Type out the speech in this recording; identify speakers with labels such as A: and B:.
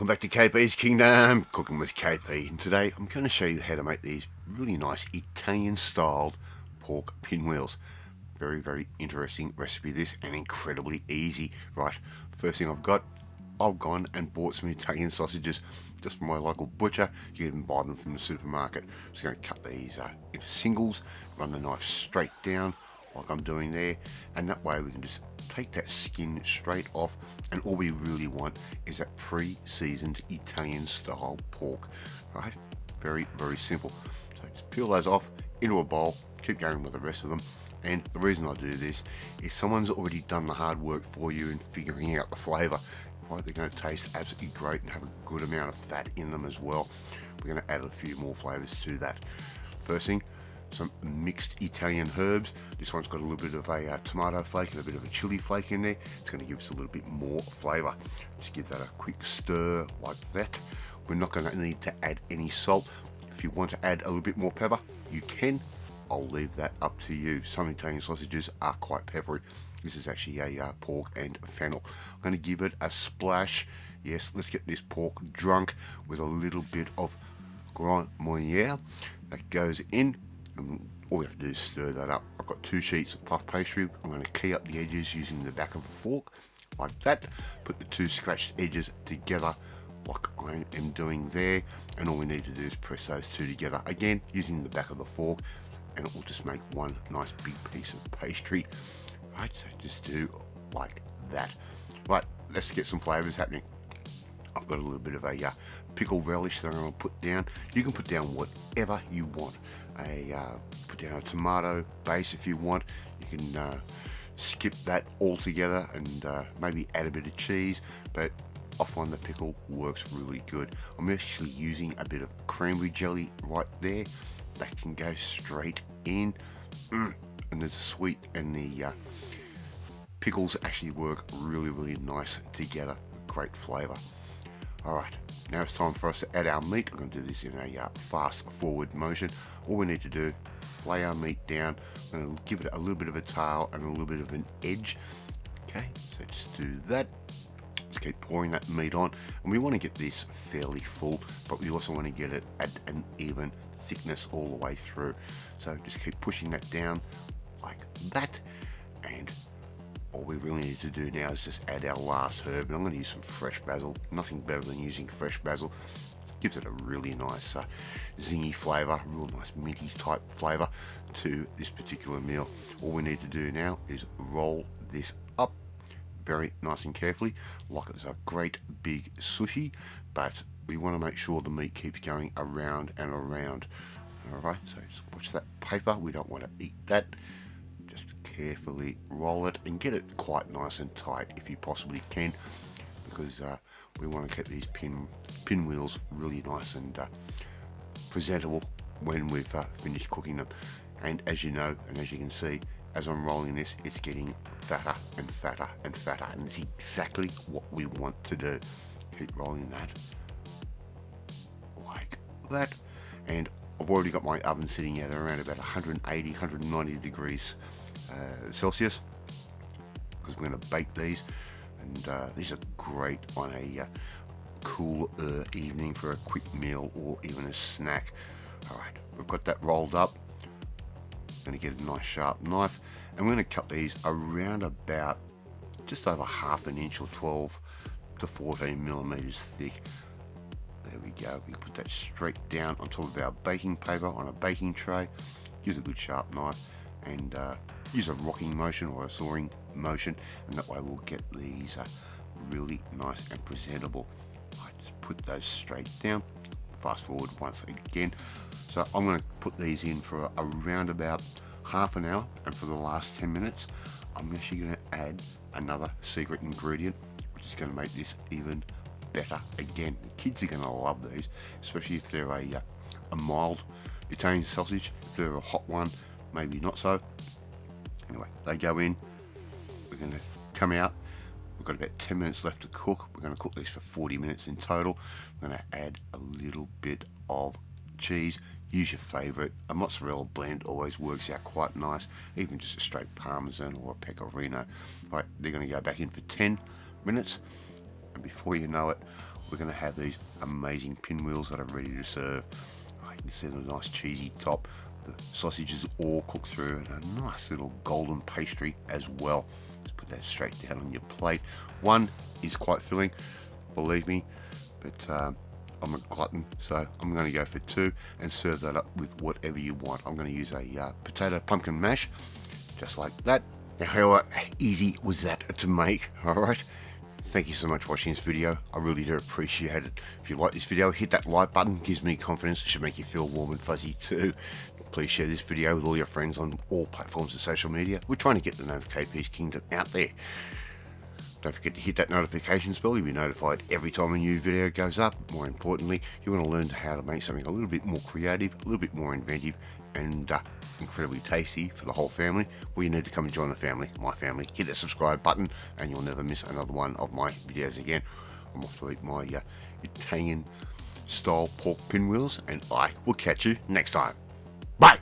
A: back to KP's Kingdom, cooking with KP, and today I'm going to show you how to make these really nice Italian styled pork pinwheels. Very interesting recipe this, and incredibly easy. Right, first thing I've gone and bought some Italian sausages just from my local butcher. You can even buy them from the supermarket. Just going to cut these into singles, run the knife straight down like I'm doing there, and that way we can just take that skin straight off, and all we really want is that pre-seasoned Italian style pork. Right, very simple. So just peel those off into a bowl, keep going with the rest of them. And the reason I do this is someone's already done the hard work for you in figuring out the flavour. Right, they're going to taste absolutely great and have a good amount of fat in them as well. We're going to add a few more flavours to that. First thing, some mixed Italian herbs. This one's got a little bit of a tomato flake and a bit of a chili flake in there. It's going to give us a little bit more flavour. Just give that a quick stir like that. We're not going to need to add any salt. If you want to add a little bit more pepper, you can. I'll leave that up to you. Some Italian sausages are quite peppery. This is actually a pork and fennel. I'm going to give it a splash. Yes, let's get this pork drunk with a little bit of Grand Marnier. That goes in, and all we have to do is stir that up. I've got 2 sheets of puff pastry. I'm going to key up the edges using the back of a fork, like that. Put the 2 scratched edges together like I am doing there, and all we need to do is press those 2 together, again using the back of the fork, and it will just make one nice big piece of pastry. Right, so just do like that. Right, let's get some flavours happening. I've got a little bit of a pickle relish that I'm going to put down. You can put down whatever you want. Put down a tomato base if you want. You can skip that altogether and maybe add a bit of cheese, but I find the pickle works really good. I'm actually using a bit of cranberry jelly right there. That can go straight in, and the sweet and the pickles actually work really nice together. Great flavour. Alright, now it's time for us to add our meat. I'm going to do this in a fast forward motion. All we need to do, lay our meat down. I'm going to give it a little bit of a tail and a little bit of an edge. Okay, so just do that. Just keep pouring that meat on, and we want to get this fairly full, but we also want to get it at an even thickness all the way through. So just keep pushing that down like that, and all we really need to do now is just add our last herb, and I'm going to use some fresh basil. Nothing better than using fresh basil. Gives it a really nice zingy flavour, real nice minty type flavour to this particular meal. All we need to do now is roll this up very nice and carefully, like it's a great big sushi, but we want to make sure the meat keeps going around and around. Alright, so just watch that paper. We don't want to eat that. Just carefully roll it and get it quite nice and tight if you possibly can, because we want to keep these pinwheels really nice and presentable when we've finished cooking them. And as you know, and as you can see, as I'm rolling this, it's getting fatter and fatter and fatter, and it's exactly what we want to do. Keep rolling that like that, and I've already got my oven sitting at around about 180, 190 degrees Celsius, because we're going to bake these, and these are great on a cool evening for a quick meal or even a snack. Alright, we've got that rolled up. Going to get a nice sharp knife, and we're going to cut these around about just over ½ an inch or 12 to 14 millimeters thick. There we go. We can put that straight down on top of our baking paper on a baking tray. Use a good sharp knife, and use a rocking motion or a sawing motion, and that way we'll get these really nice and presentable. I just put those straight down. Fast forward once again. So I'm going to put these in for around about ½ an hour, and for the last 10 minutes I'm actually going to add another secret ingredient, which is going to make this even better. Again, the kids are going to love these, especially if they're a mild Italian sausage. If they're a hot one, maybe not so. Anyway, they go in, we're going to come out. We've got about 10 minutes left to cook. We're going to cook these for 40 minutes in total. I'm going to add a little bit of cheese. Use your favourite. A mozzarella blend always works out quite nice, even just a straight parmesan or a pecorino. Right, they're going to go back in for 10 minutes, and before you know it, we're going to have these amazing pinwheels that are ready to serve. You can see the nice cheesy top. The sausage is all cooked through, and a nice little golden pastry as well. Just put that straight down on your plate. One is quite filling, believe me, but I'm a glutton, so I'm going to go for two and serve that up with whatever you want. I'm going to use a potato pumpkin mash, just like that. Now, how easy was that to make? Alright, thank you so much for watching this video. I really do appreciate it. If you like this video, hit that like button. It gives me confidence. It should make you feel warm and fuzzy too. Please share this video with all your friends on all platforms of social media. We're trying to get the name of KP's Kingdom out there. Don't forget to hit that notification bell. You'll be notified every time a new video goes up. More importantly, you want to learn how to make something a little bit more creative, a little bit more inventive, and incredibly tasty for the whole family. Well, you need to come and join the family, my family. Hit that subscribe button and you'll never miss another one of my videos again. I'm off to eat my Italian style pork pinwheels, and I will catch you next time. Bye!